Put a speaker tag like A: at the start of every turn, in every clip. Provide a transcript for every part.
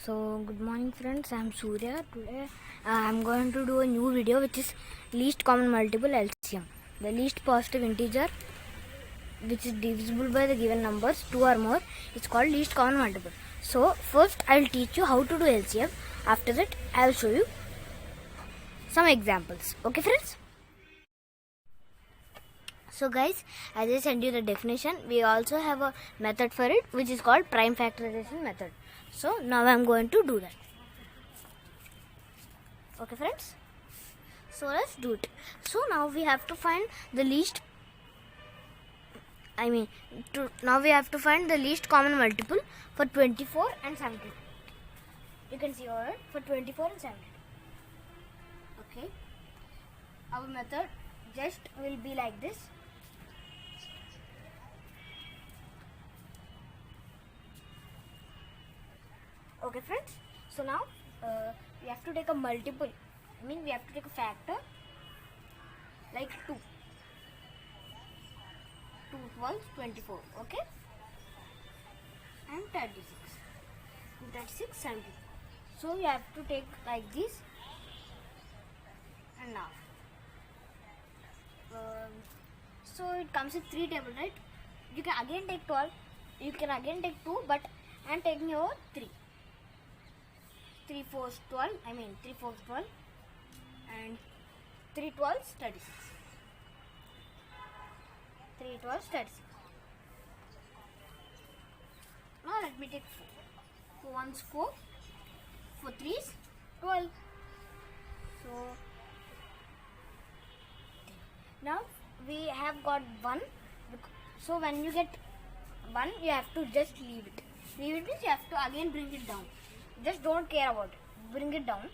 A: So good morning friends, I am Surya. Today I am going to do a new video which is least common multiple LCM. The least positive integer which is divisible by the given numbers 2 or more is called least common multiple. So first I will teach you how to do LCM. After that I will show you some examples. Okay friends? So guys, as I sent you the definition, we also have a method for it which is called prime factorization method. So now I am going to do that. Okay friends? So let's do it. So now we have to find the least now we have to find the least common multiple for 24 and 72. You can see over it for 24 and 72. Okay. Our method just will be like this. Okay friends, so now we have to take a multiple, we have to take a factor like 2. 2 12 24, okay, and 36. 36 70. So we have to take like this, and now so it comes with 3 tables, right? You can again take 12, you can again take 2, but I am taking over 3. 3 4s 12, 3 4s 12 and 3 12s 36. 3 12s 36. Now let me take 4. 4 1s 4, 4 3s 12. So now we have got 1. So when you get 1, you have to just leave it. Leave it means you have to again bring it down. Just don't care about it. Bring it down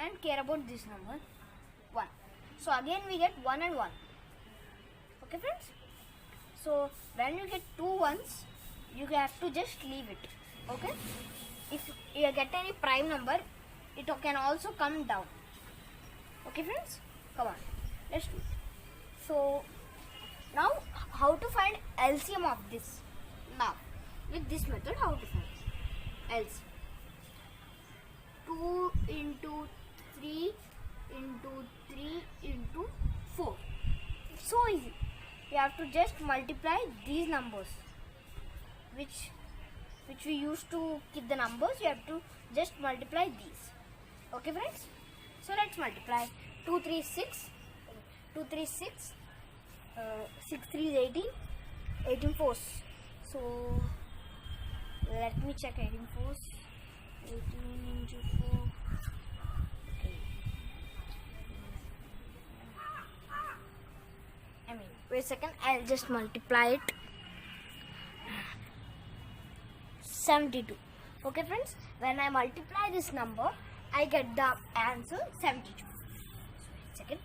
A: and care about this number 1. So again we get 1 and 1. Okay friends? So when you get 2 ones, you have to just leave it. Okay? If you get any prime number, it can also come down. Okay friends? Come on. Let's do it. So now how to find LCM of this? Now with this method, how to find LCM? 2 into 3 into 3 into 4. So easy. You have to just multiply these numbers which we used to keep the numbers. You have to just multiply these. Okay friends? So let's multiply. 2 3 6, 2 3 6, 6 3 is 18, 18 4s. So let me check 18 4s. 18 into 4. Okay. Wait a second, I'll just multiply it. 72. Okay friends, when I multiply this number, I get the answer 72. So wait a second.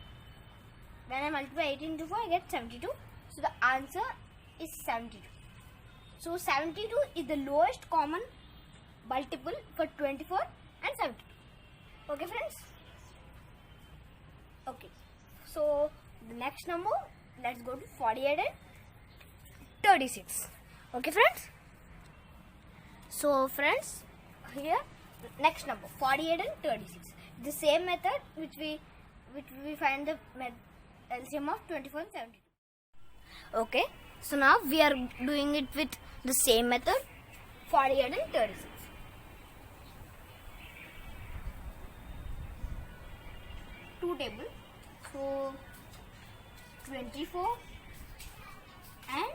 A: When I multiply 18 into 4, I get 72. So the answer is 72. So 72 is the lowest common multiple for 24 and 72. Okay friends? Okay. So the next number, let's go to 48 and 36. Okay friends? So friends, here next number 48 and 36. The same method which we find the LCM of 24 and 72. Okay. So now we are doing it with the same method 48 and 36. Table, so 24 and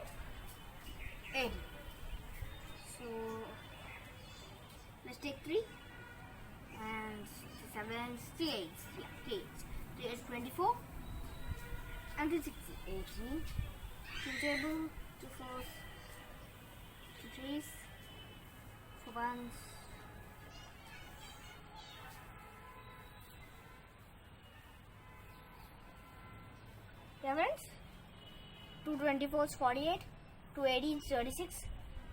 A: 80. So let's take 3 and 7, 3 8. Yeah, 3 8. 3 is 24 and 3 6 18. 2 table, 2 4s, 2 3s, 4 1s. Yeah friends, 2 24 is 48, 2 18 is 36,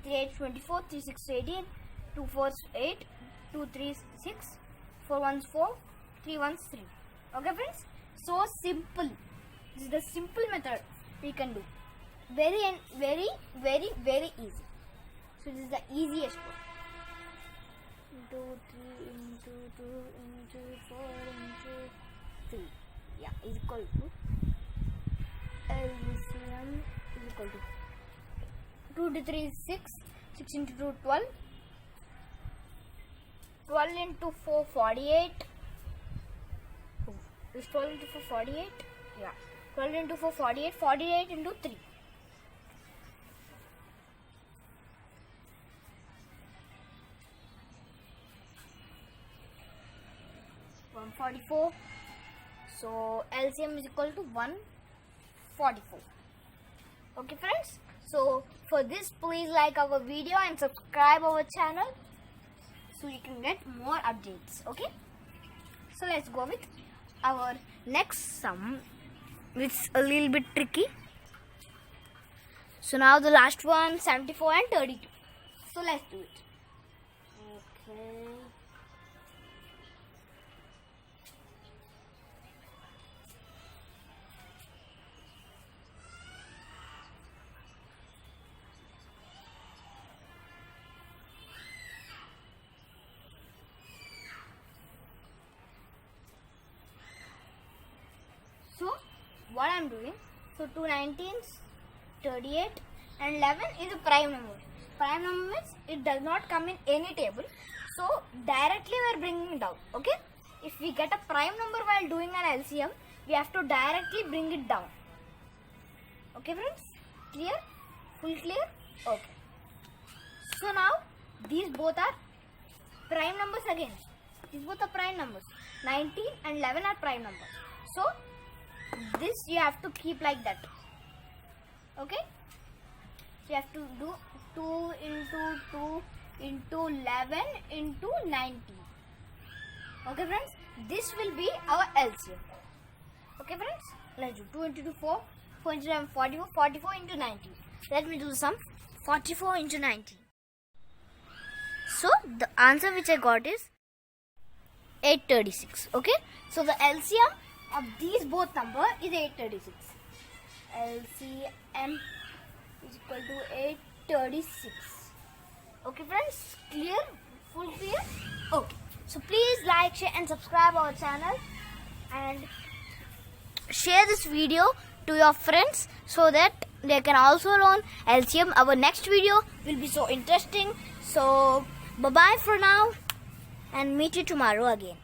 A: 3 8 is 24, 3 6 is 18, 2 4 is 8, 2 3 is 6, 4 1 is 4, 3 1 is 3. Okay friends, so simple. This is the simple method we can do. Very easy. So this is the easiest one. 2 4 into 3. Yeah, is equal to LCM is equal to 2 to 3 is 6. 6 into 2 12. 12 into 4 48. Is 12 into 4 48? Yeah. 12 into 4 48. 48 into 3. 144. So LCM is equal to 144. Okay friends, so for this please like our video and subscribe our channel so you can get more updates. Okay, so let's go with our next sum, which is a little bit tricky. So now the last one, 74 and 32. So let's do it. Okay. So what I am doing, so 2 19s, 38 and 11 is a prime number. Prime number means it does not come in any table. So directly we are bringing it down. Okay. If we get a prime number while doing an LCM, we have to directly bring it down. Okay friends? Clear? Full clear? Okay. So now these both are prime numbers again. These both are prime numbers. 19 and 11 are prime numbers. So this you have to keep like that. Okay, so you have to do 2 into 2 into 11 into 19. Okay friends, this will be our LCM. Okay friends, let's do 2 into 2 4, 4 into 11 44, 44 into 19. Let me do the sum. 44 into 19. So the answer which I got is 836. Okay, so the LCM of these both number is 836. LCM is equal to 836. Okay friends, clear? Full clear? Okay, so please like, share and subscribe our channel and share this video to your friends so that they can also learn LCM. Our next video will be so interesting. So bye bye for now and meet you tomorrow again.